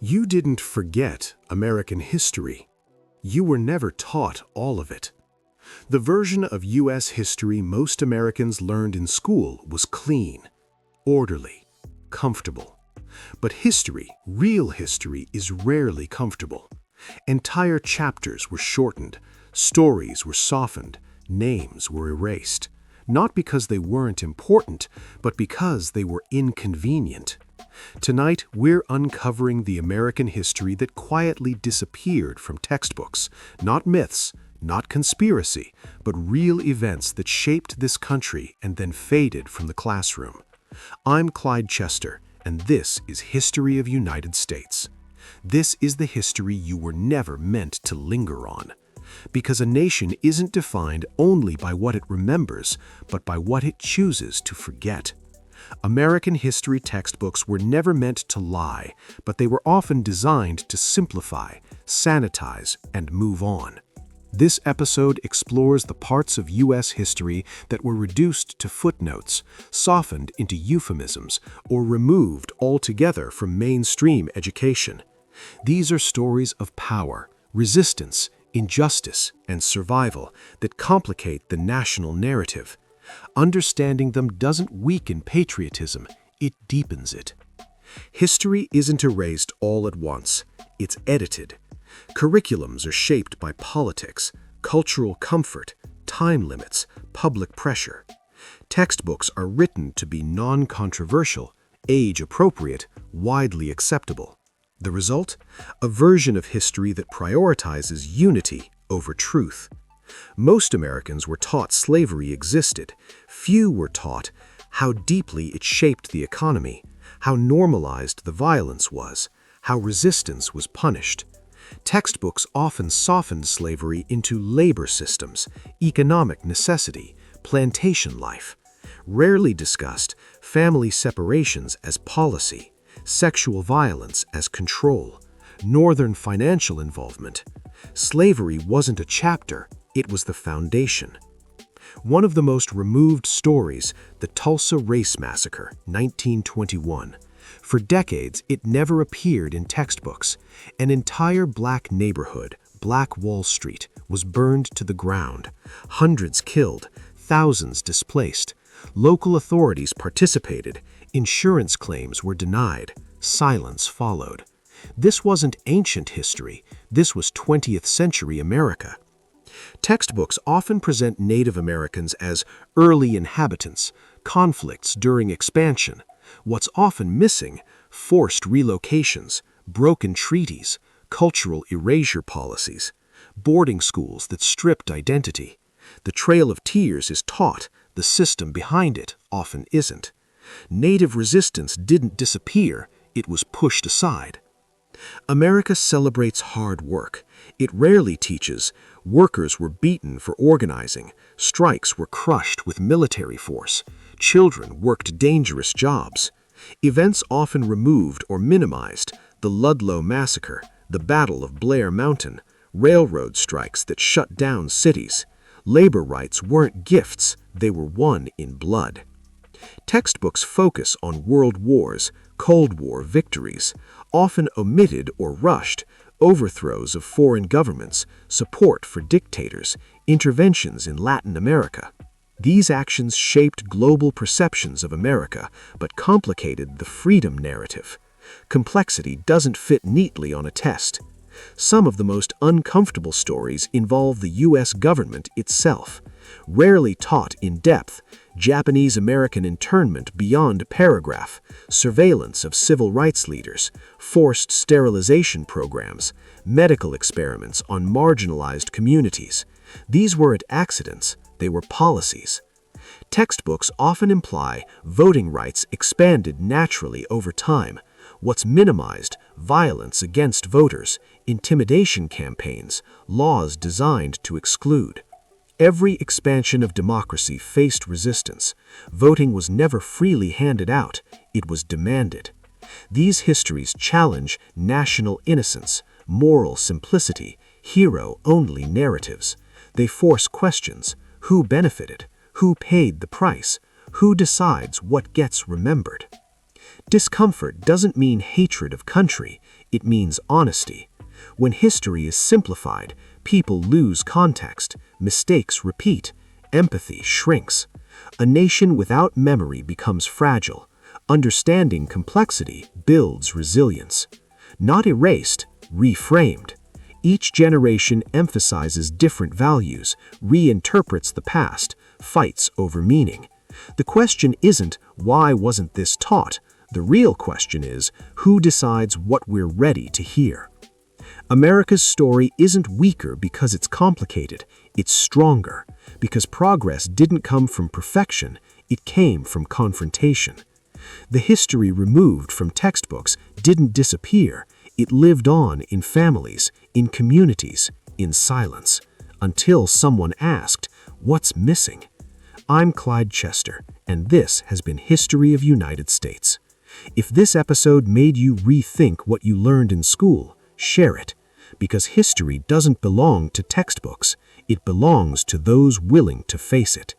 You didn't forget American history. You were never taught all of it. The version of U.S. history most Americans learned in school was clean, orderly, comfortable. But history, real history, is rarely comfortable. Entire chapters were shortened, stories were softened, names were erased. Not because they weren't important, but because they were inconvenient. Tonight, we're uncovering the American history that quietly disappeared from textbooks. Not myths, not conspiracy, but real events that shaped this country and then faded from the classroom. I'm Clyde Chester, and this is History of United States. This is the history you were never meant to linger on. Because a nation isn't defined only by what it remembers, but by what it chooses to forget. American history textbooks were never meant to lie, but they were often designed to simplify, sanitize, and move on. This episode explores the parts of U.S. history that were reduced to footnotes, softened into euphemisms, or removed altogether from mainstream education. These are stories of power, resistance, injustice, and survival that complicate the national narrative. Understanding them doesn't weaken patriotism, it deepens it. History isn't erased all at once, it's edited. Curriculums are shaped by politics, cultural comfort, time limits, public pressure. Textbooks are written to be non-controversial, age-appropriate, widely acceptable. The result? A version of history that prioritizes unity over truth. Most Americans were taught slavery existed. Few were taught how deeply it shaped the economy, how normalized the violence was, how resistance was punished. Textbooks often softened slavery into labor systems, economic necessity, plantation life. Rarely discussed family separations as policy, sexual violence as control, Northern financial involvement. Slavery wasn't a chapter, it was the foundation. One of the most removed stories, the Tulsa Race Massacre, 1921. For decades, it never appeared in textbooks. An entire black neighborhood, Black Wall Street, was burned to the ground. Hundreds killed, thousands displaced. Local authorities participated. Insurance claims were denied. Silence followed. This wasn't ancient history. This was 20th century America. Textbooks often present Native Americans as early inhabitants, conflicts during expansion. What's often missing? Forced relocations, broken treaties, cultural erasure policies, boarding schools that stripped identity. The Trail of Tears is taught, the system behind it often isn't. Native resistance didn't disappear, it was pushed aside. America celebrates hard work. It rarely teaches workers were beaten for organizing, strikes were crushed with military force, children worked dangerous jobs. Events often removed or minimized: the Ludlow Massacre, the Battle of Blair Mountain, railroad strikes that shut down cities. Labor rights weren't gifts, they were won in blood. Textbooks focus on world wars, Cold War victories, often omitted or rushed, overthrows of foreign governments, support for dictators, interventions in Latin America. These actions shaped global perceptions of America, but complicated the freedom narrative. Complexity doesn't fit neatly on a test. Some of the most uncomfortable stories involve the U.S. government itself. Rarely taught in depth: Japanese-American internment beyond a paragraph, surveillance of civil rights leaders, forced sterilization programs, medical experiments on marginalized communities. These weren't accidents, they were policies. Textbooks often imply voting rights expanded naturally over time. What's minimized? Violence against voters, intimidation campaigns, laws designed to exclude. Every expansion of democracy faced resistance. Voting was never freely handed out, it was demanded. These histories challenge national innocence, moral simplicity, hero-only narratives. They force questions: who benefited? Who paid the price? Who decides what gets remembered? Discomfort doesn't mean hatred of country, It means honesty. When history is simplified, people lose context, mistakes repeat, empathy shrinks. A nation without memory becomes fragile. Understanding complexity builds resilience. Not erased, reframed. Each generation emphasizes different values, reinterprets the past, fights over meaning. The question isn't, why wasn't this taught? The real question is, who decides what we're ready to hear? America's story isn't weaker because it's complicated, it's stronger, because progress didn't come from perfection, it came from confrontation. The history removed from textbooks didn't disappear, it lived on in families, in communities, in silence, until someone asked, "What's missing?" I'm Clyde Chester, and this has been History of United States. If this episode made you rethink what you learned in school, share it, because history doesn't belong to textbooks, it belongs to those willing to face it.